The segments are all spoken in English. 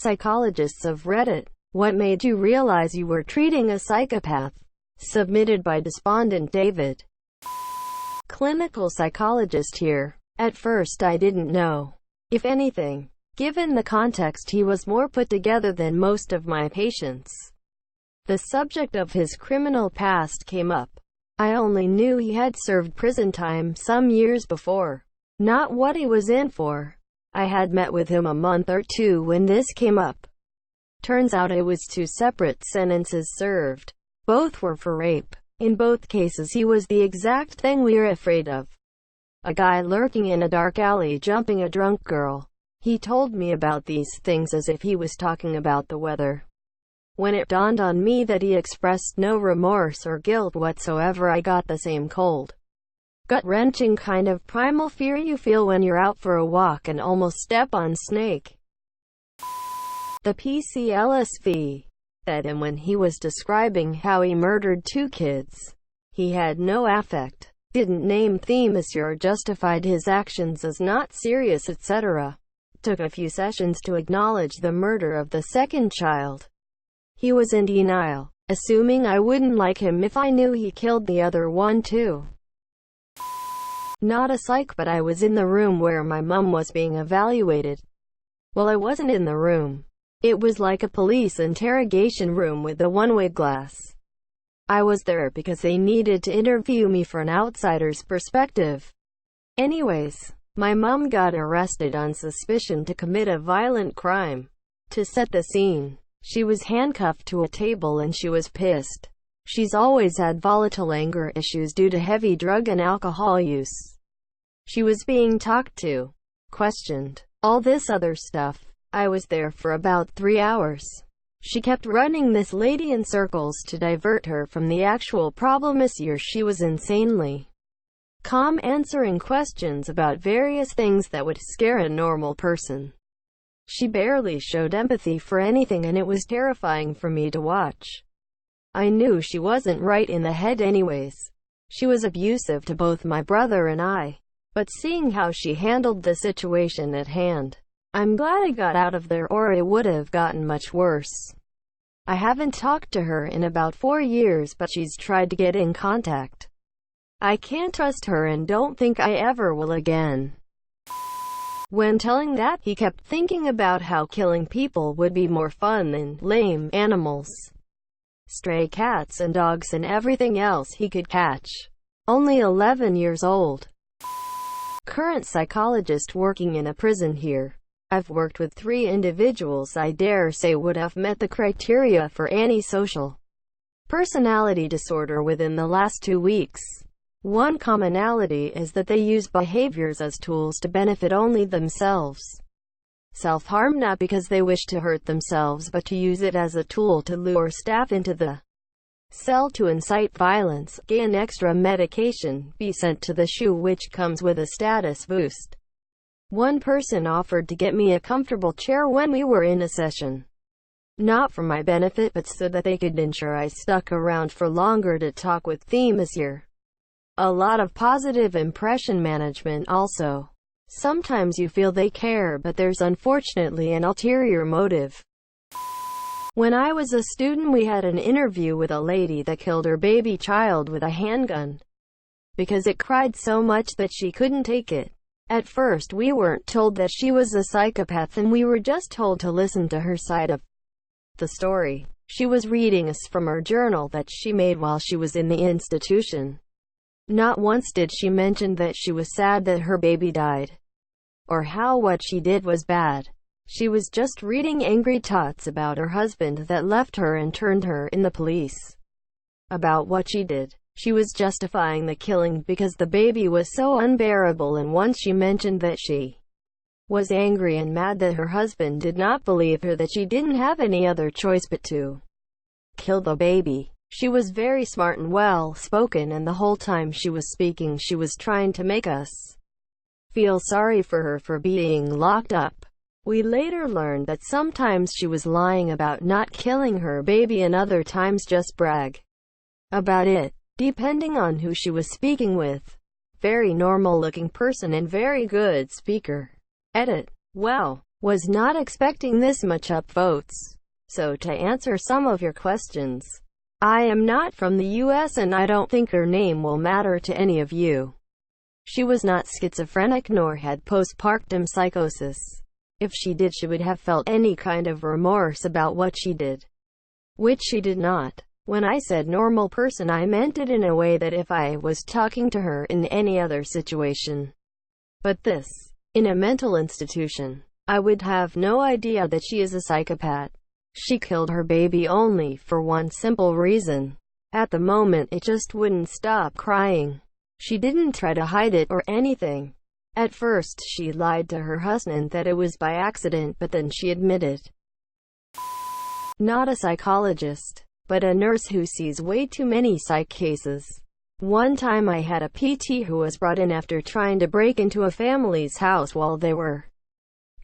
Psychologists of Reddit. What made you realize you were treating a psychopath? Submitted by DespondentDavid. Clinical psychologist here. At first I didn't know. If anything, given the context, he was more put together than most of my patients. The subject of his criminal past came up. I only knew he had served prison time some years before, not what he was in for. I had met with him a month or two when this came up. Turns out it was 2 separate sentences served. Both were for rape. In both cases he was the exact thing we are afraid of. A guy lurking in a dark alley jumping a drunk girl. He told me about these things as if he was talking about the weather. When it dawned on me that he expressed no remorse or guilt whatsoever, I got the same cold, gut-wrenching kind of primal fear you feel when you're out for a walk and almost step on snake. The PCLSV said, and when he was describing how he murdered 2 kids, he had no affect, didn't name themes or justified his actions as not serious, etc. Took a few sessions to acknowledge the murder of the 2nd child. He was in denial, assuming I wouldn't like him if I knew he killed the other one too. Not a psych, but I was in the room where my mum was being evaluated. Well, I wasn't in the room. It was like a police interrogation room with a one-way glass. I was there because they needed to interview me for an outsider's perspective. Anyways, my mum got arrested on suspicion to commit a violent crime. To set the scene, she was handcuffed to a table and she was pissed. She's always had volatile anger issues due to heavy drug and alcohol use. She was being talked to, questioned, all this other stuff. I was there for about 3 hours. She kept running this lady in circles to divert her from the actual problem. This year she was insanely calm, answering questions about various things that would scare a normal person. She barely showed empathy for anything, and it was terrifying for me to watch. I knew she wasn't right in the head anyways. She was abusive to both my brother and I. But seeing how she handled the situation at hand, I'm glad I got out of there, or it would have gotten much worse. I haven't talked to her in about 4 years, but she's tried to get in contact. I can't trust her and don't think I ever will again. When telling that, he kept thinking about how killing people would be more fun than lame animals, stray cats and dogs and everything else he could catch. Only 11 years old. Current psychologist working in a prison here. I've worked with 3 individuals I dare say would have met the criteria for antisocial personality disorder within the last 2 weeks. One commonality is that they use behaviors as tools to benefit only themselves. Self-harm not because they wish to hurt themselves, but to use it as a tool to lure staff into the cell to incite violence, gain extra medication, be sent to the SHU, which comes with a status boost. One person offered to get me a comfortable chair when we were in a session. Not for my benefit, but so that they could ensure I stuck around for longer to talk with themes here. A lot of positive impression management also. Sometimes you feel they care, but there's unfortunately an ulterior motive. When I was a student, we had an interview with a lady that killed her baby child with a handgun because it cried so much that she couldn't take it. At first we weren't told that she was a psychopath, and we were just told to listen to her side of the story. She was reading us from her journal that she made while she was in the institution. Not once did she mention that she was sad that her baby died, or how what she did was bad. She was just reading angry thoughts about her husband that left her and turned her in the police. About what she did, she was justifying the killing because the baby was so unbearable, and once she mentioned that she was angry and mad that her husband did not believe her, that she didn't have any other choice but to kill the baby. She was very smart and well-spoken, and the whole time she was speaking she was trying to make us feel sorry for her for being locked up. We later learned that sometimes she was lying about not killing her baby and other times just brag about it, depending on who she was speaking with. Very normal looking person and very good speaker. Edit. Wow. Was not expecting this much upvotes. So to answer some of your questions, I am not from the US and I don't think her name will matter to any of you. She was not schizophrenic nor had postpartum psychosis. If she did, she would have felt any kind of remorse about what she did, which she did not. When I said normal person, I meant it in a way that if I was talking to her in any other situation, but this, in a mental institution, I would have no idea that she is a psychopath. She killed her baby only for one simple reason. At the moment, it just wouldn't stop crying. She didn't try to hide it or anything. At first, she lied to her husband that it was by accident, but then she admitted. Not a psychologist, but a nurse who sees way too many psych cases. One time I had a PT who was brought in after trying to break into a family's house while they were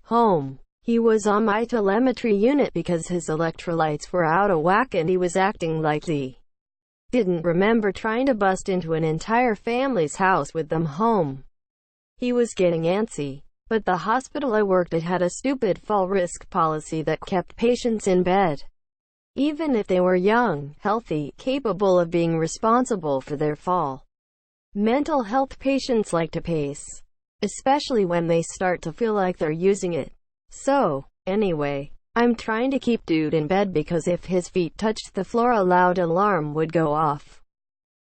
home. He was on my telemetry unit because his electrolytes were out of whack and he was acting like he didn't remember trying to bust into an entire family's house with them home. He was getting antsy. But the hospital I worked at had a stupid fall risk policy that kept patients in bed, even if they were young, healthy, capable of being responsible for their fall. Mental health patients like to pace, especially when they start to feel like they're using it. So, anyway, I'm trying to keep dude in bed because if his feet touched the floor a loud alarm would go off,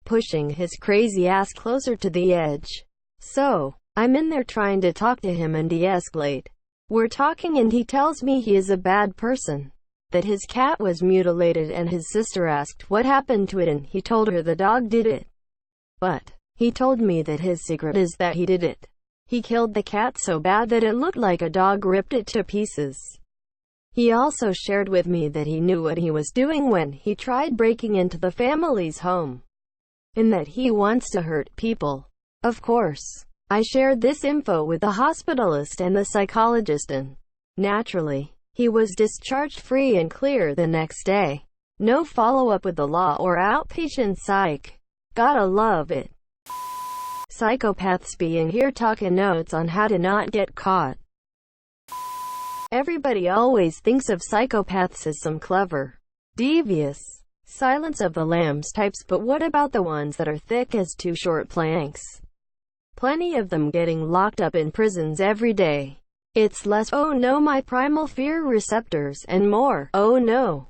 pushing his crazy ass closer to the edge. So, I'm in there trying to talk to him and de-escalate. We're talking and he tells me he is a bad person, that his cat was mutilated, and his sister asked what happened to it and he told her the dog did it. But he told me that his secret is that he did it. He killed the cat so bad that it looked like a dog ripped it to pieces. He also shared with me that he knew what he was doing when he tried breaking into the family's home, and that he wants to hurt people. Of course, I shared this info with the hospitalist and the psychologist, and naturally, he was discharged free and clear the next day. No follow-up with the law or outpatient psych. Gotta love it. Psychopaths being here talking notes on how to not get caught. Everybody always thinks of psychopaths as some clever, devious, Silence of the Lambs types, but what about the ones that are thick as two short planks? Plenty of them getting locked up in prisons every day. It's less "oh no, my primal fear receptors," and more "oh no,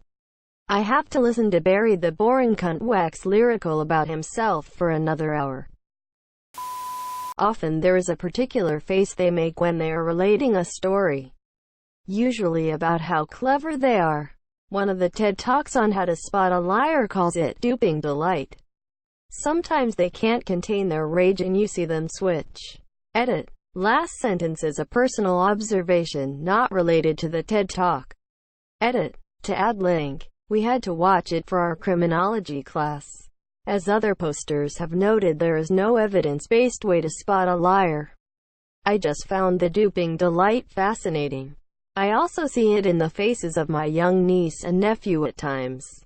I have to listen to Barry the boring cunt wax lyrical about himself for another hour." Often there is a particular face they make when they are relating a story, usually about how clever they are. One of the TED Talks on how to spot a liar calls it duping delight. Sometimes they can't contain their rage and you see them switch. Edit. Last sentence is a personal observation not related to the TED Talk. Edit. To add link. We had to watch it for our criminology class. As other posters have noted, there is no evidence-based way to spot a liar. I just found the duping delight fascinating. I also see it in the faces of my young niece and nephew at times.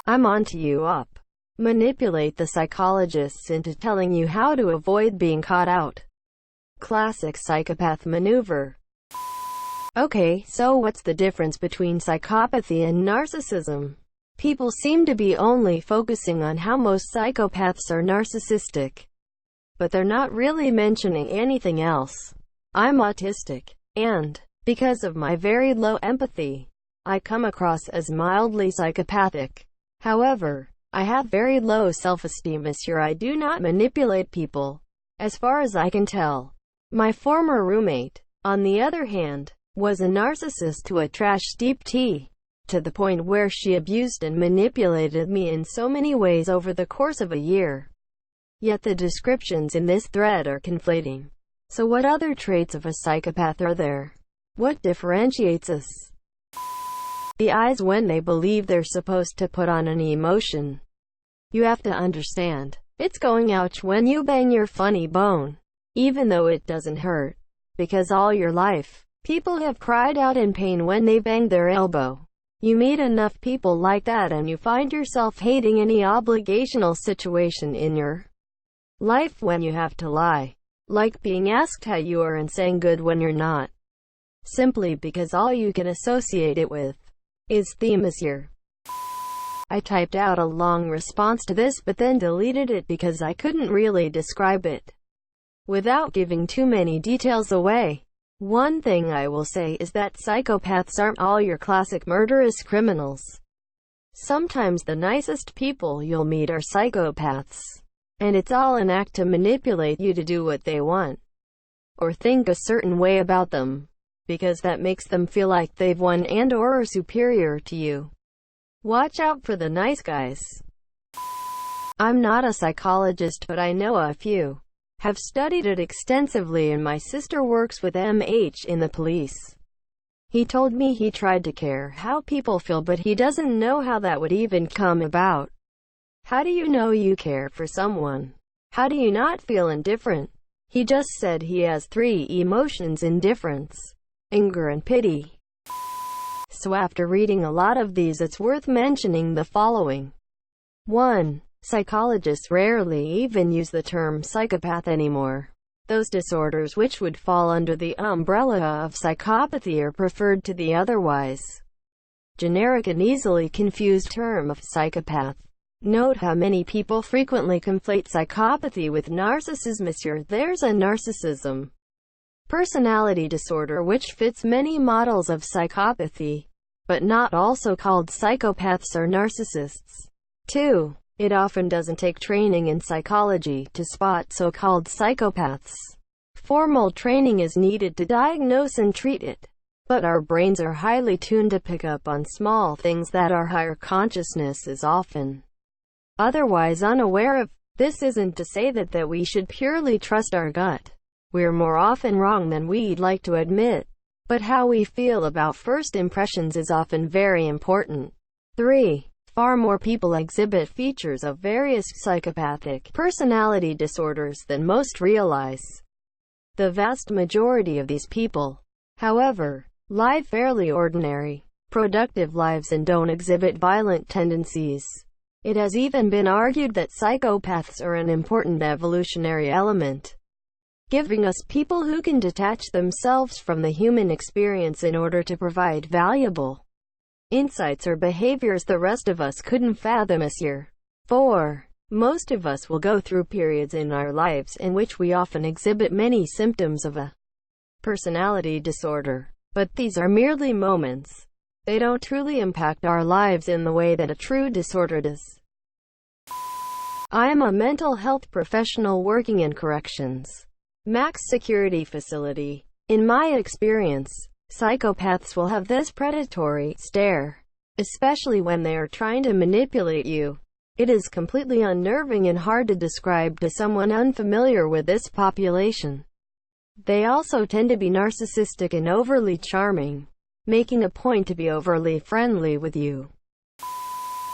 I'm onto you up. Manipulate the psychologists into telling you how to avoid being caught out. Classic psychopath maneuver. Okay, so what's the difference between psychopathy and narcissism? People seem to be only focusing on how most psychopaths are narcissistic, but they're not really mentioning anything else. I'm autistic, and because of my very low empathy, I come across as mildly psychopathic. However, I have very low self-esteem, monsieur. I do not manipulate people, as far as I can tell. My former roommate, on the other hand, was a narcissist to a trash deep T, to the point where she abused and manipulated me in so many ways over the course of a year. Yet the descriptions in this thread are conflating. So what other traits of a psychopath are there? What differentiates us? The eyes when they believe they're supposed to put on an emotion. You have to understand, it's going ouch when you bang your funny bone, even though it doesn't hurt, because all your life, people have cried out in pain when they banged their elbow. You meet enough people like that and you find yourself hating any obligational situation in your life when you have to lie. Like being asked how you are and saying good when you're not. simply because all you can associate it with is the monsieur. I typed out a long response to this but then deleted it because I couldn't really describe it without giving too many details away. One thing I will say is that psychopaths aren't all your classic murderous criminals. Sometimes the nicest people you'll meet are psychopaths, and it's all an act to manipulate you to do what they want, or think a certain way about them, because that makes them feel like they've won and/or are superior to you. Watch out for the nice guys. I'm not a psychologist, but I know a few. Have studied it extensively, and my sister works with MH in the police. He told me he tried to care how people feel, but he doesn't know how that would even come about. How do you know you care for someone? How do you not feel indifferent? He just said he has 3 emotions: indifference, anger, and pity. So after reading a lot of these, it's worth mentioning the following. 1. Psychologists rarely even use the term psychopath anymore. Those disorders which would fall under the umbrella of psychopathy are preferred to the otherwise generic and easily confused term of psychopath. Note how many people frequently conflate psychopathy with narcissism. There's a narcissism personality disorder which fits many models of psychopathy, but not also called psychopaths or narcissists. 2. It often doesn't take training in psychology to spot so-called psychopaths. Formal training is needed to diagnose and treat it, but our brains are highly tuned to pick up on small things that our higher consciousness is often otherwise unaware of. This isn't to say that we should purely trust our gut. We're more often wrong than we'd like to admit, but how we feel about first impressions is often very important. 3. Far more people exhibit features of various psychopathic personality disorders than most realize. The vast majority of these people, however, live fairly ordinary, productive lives and don't exhibit violent tendencies. It has even been argued that psychopaths are an important evolutionary element, giving us people who can detach themselves from the human experience in order to provide valuable insights or behaviors the rest of us couldn't fathom. 4. Most of us will go through periods in our lives in which we often exhibit many symptoms of a personality disorder, but these are merely moments. They don't truly impact our lives in the way that a true disorder does. I am a mental health professional working in corrections, max security facility. In my experience, psychopaths will have this predatory stare, especially when they are trying to manipulate you. It is completely unnerving and hard to describe to someone unfamiliar with this population. They also tend to be narcissistic and overly charming, making a point to be overly friendly with you.